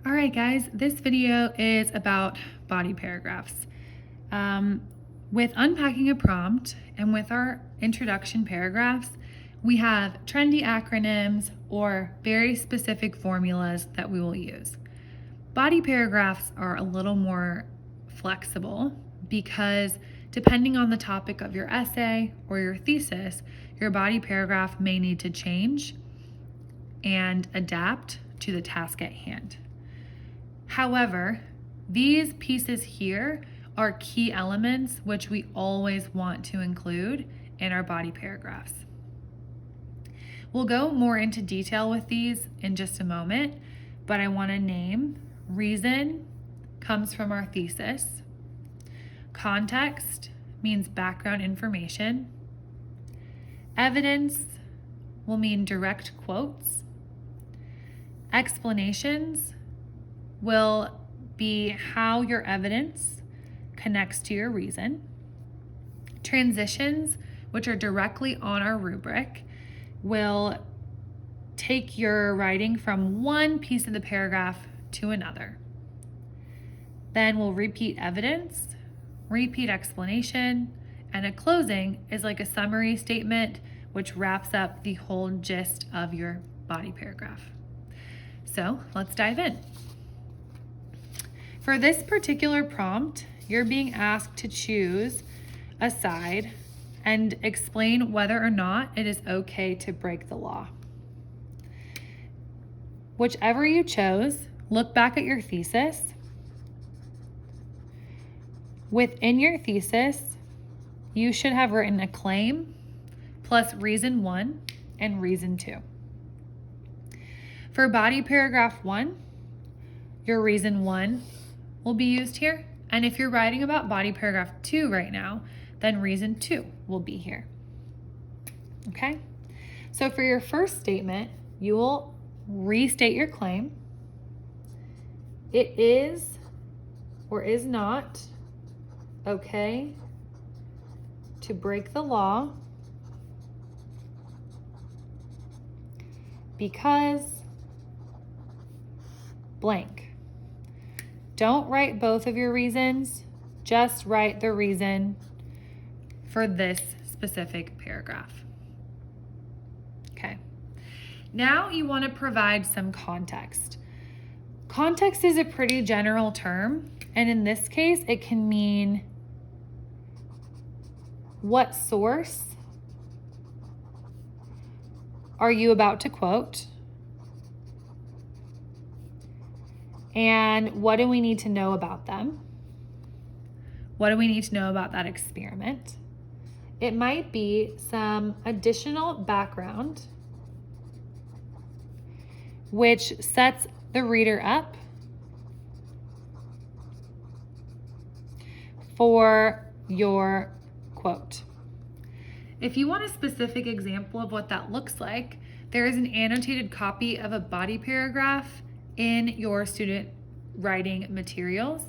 All right, guys, this video is about body paragraphs. With unpacking a prompt and with our introduction paragraphs, we have trendy acronyms or very specific formulas that we will use. Body paragraphs are a little more flexible because depending on the topic of your essay or your thesis, your body paragraph may need to change and adapt to the task at hand. However, these pieces here are key elements which we always want to include in our body paragraphs. We'll go more into detail with these in just a moment, but I want to name reason comes from our thesis. Context means background information. Evidence will mean direct quotes. Explanations will be how your evidence connects to your reason. Transitions, which are directly on our rubric, will take your writing from one piece of the paragraph to another. Then we'll repeat evidence, repeat explanation, and a closing is like a summary statement which wraps up the whole gist of your body paragraph. So let's dive in. For this particular prompt, you're being asked to choose a side and explain whether or not it is okay to break the law. Whichever you chose, look back at your thesis. Within your thesis, you should have written a claim plus reason 1 and reason 2. For body paragraph 1, your reason 1 will be used here. And if you're writing about body paragraph 2 right now, then reason 2 will be here. Okay? So for your first statement, you will restate your claim. It is or is not okay to break the law because blank. Don't write both of your reasons, just write the reason for this specific paragraph. Okay. Now you want to provide some context. Context is a pretty general term, and in this case, it can mean what source are you about to quote? And what do we need to know about them? What do we need to know about that experiment? It might be some additional background which sets the reader up for your quote. If you want a specific example of what that looks like, there is an annotated copy of a body paragraph in your student writing materials.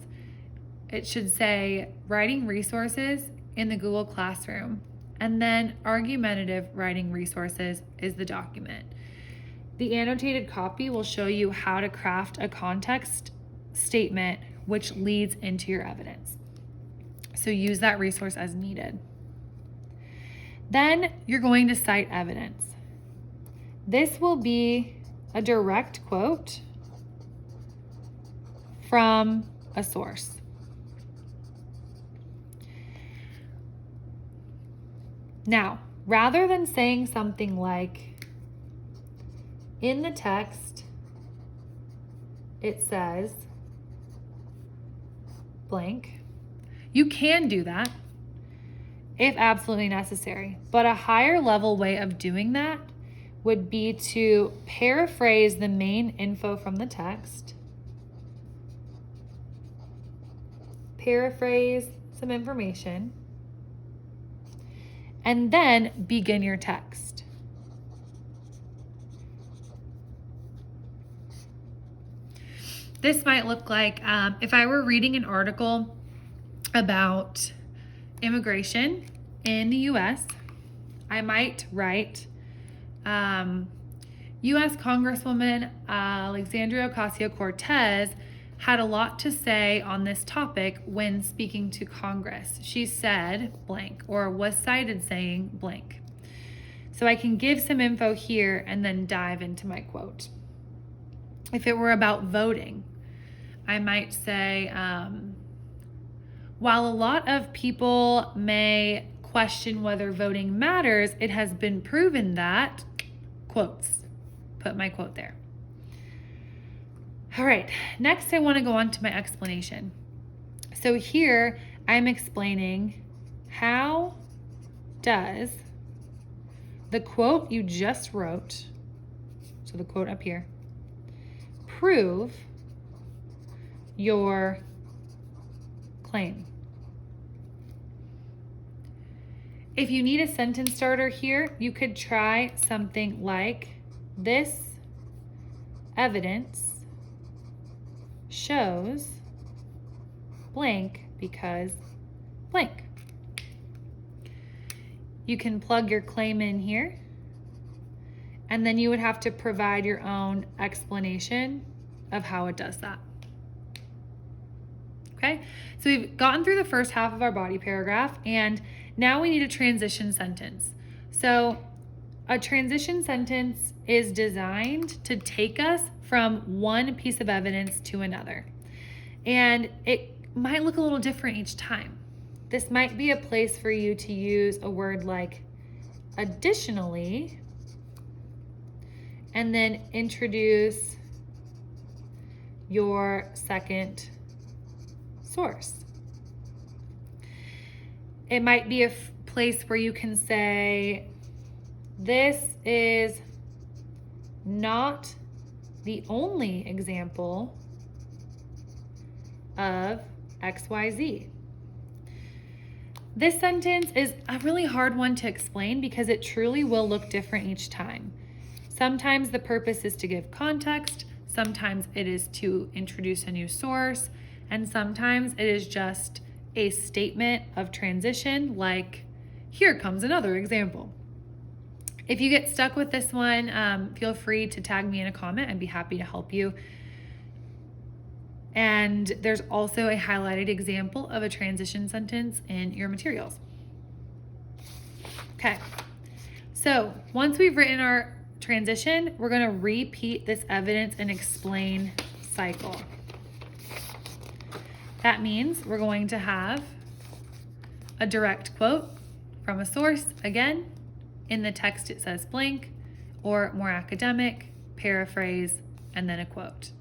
It should say writing resources in the Google Classroom, and then argumentative writing resources is the document. The annotated copy will show you how to craft a context statement which leads into your evidence. So use that resource as needed. Then you're going to cite evidence. This will be a direct quote from a source. Now, rather than saying something like, in the text, it says blank, you can do that if absolutely necessary, but a higher level way of doing that would be to paraphrase the main info from the text, paraphrase some information, and then begin your text. This might look like if I were reading an article about immigration in the US, I might write, U.S. Congresswoman Alexandria Ocasio-Cortez had a lot to say on this topic when speaking to Congress. She said blank, or was cited saying blank. So I can give some info here and then dive into my quote. If it were about voting, I might say, while a lot of people may question whether voting matters, it has been proven that, quotes, put my quote there. All right, next I want to go on to my explanation. So here I'm explaining how does the quote you just wrote, so the quote up here, prove your claim. If you need a sentence starter here, you could try something like, this evidence shows blank because blank. You can plug your claim in here, and then you would have to provide your own explanation of how it does that. Okay, so we've gotten through the first half of our body paragraph, and now we need a transition sentence. So a transition sentence is designed to take us from one piece of evidence to another. And it might look a little different each time. This might be a place for you to use a word like additionally, and then introduce your second source. It might be a place where you can say, this is not the only example of XYZ. This sentence is a really hard one to explain because it truly will look different each time. Sometimes the purpose is to give context, sometimes it is to introduce a new source, and sometimes it is just a statement of transition, like, here comes another example. If you get stuck with this one, feel free to tag me in a comment. I'd be happy to help you. And there's also a highlighted example of a transition sentence in your materials. Okay, so once we've written our transition, we're going to repeat this evidence and explain cycle. That means we're going to have a direct quote from a source. Again, in the text it says blank, or more academic, paraphrase, and then a quote.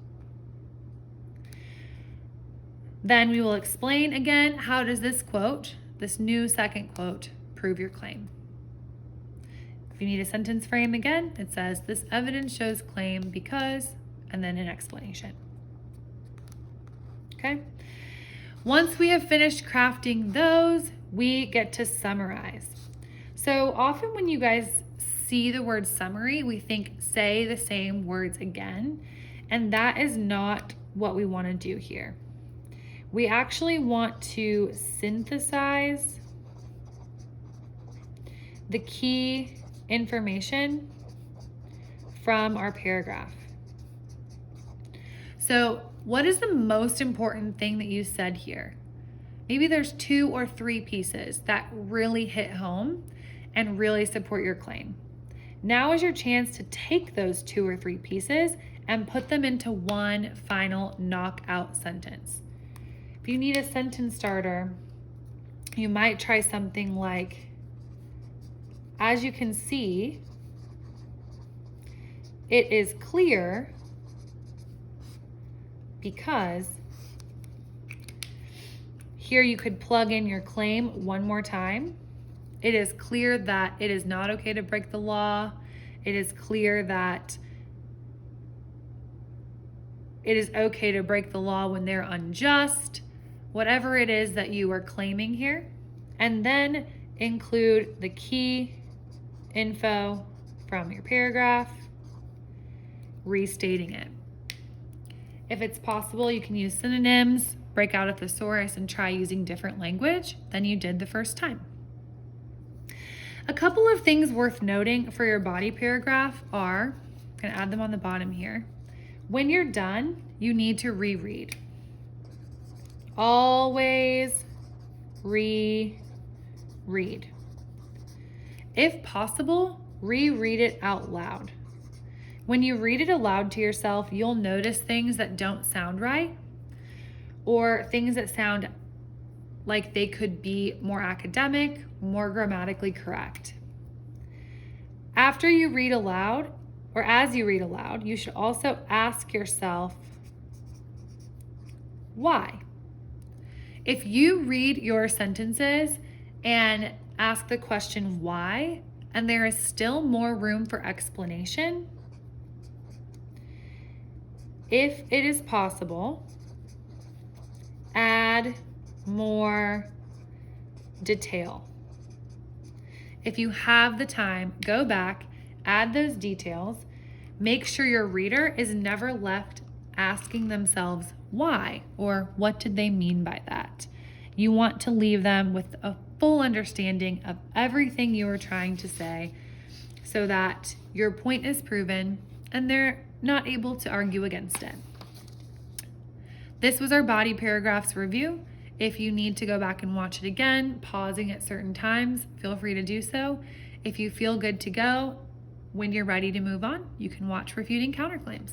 Then we will explain again, how does this quote, this new second quote, prove your claim? If you need a sentence frame again, it says this evidence shows claim because, and then an explanation. Okay? Once we have finished crafting those, we get to summarize. So often when you guys see the word summary, we think say the same words again, and that is not what we want to do here. We actually want to synthesize the key information from our paragraph. So what is the most important thing that you said here? Maybe there's 2 or 3 pieces that really hit home and really support your claim. Now is your chance to take those 2 or 3 pieces and put them into one final knockout sentence. If you need a sentence starter, you might try something like, as you can see, it is clear because, here you could plug in your claim one more time. It is clear that it is not okay to break the law. It is clear that it is okay to break the law when they're unjust. Whatever it is that you are claiming here. And then include the key info from your paragraph, restating it. If it's possible, you can use synonyms, break out a thesaurus, and try using different language than you did the first time. A couple of things worth noting for your body paragraph are, I'm going to add them on the bottom here. When you're done, you need to reread. Always reread. If possible, reread it out loud. When you read it aloud to yourself, you'll notice things that don't sound right or things that sound like they could be more academic, more grammatically correct. After you read aloud, or as you read aloud, you should also ask yourself, why? If you read your sentences and ask the question why, and there is still more room for explanation, if it is possible, add more detail. If you have the time, go back, add those details, make sure your reader is never left asking themselves why or what did they mean by that. You want to leave them with a full understanding of everything you were trying to say so that your point is proven and they're not able to argue against it. This was our body paragraphs review. If you need to go back and watch it again, pausing at certain times, feel free to do so. If you feel good to go, when you're ready to move on, you can watch Refuting Counterclaims.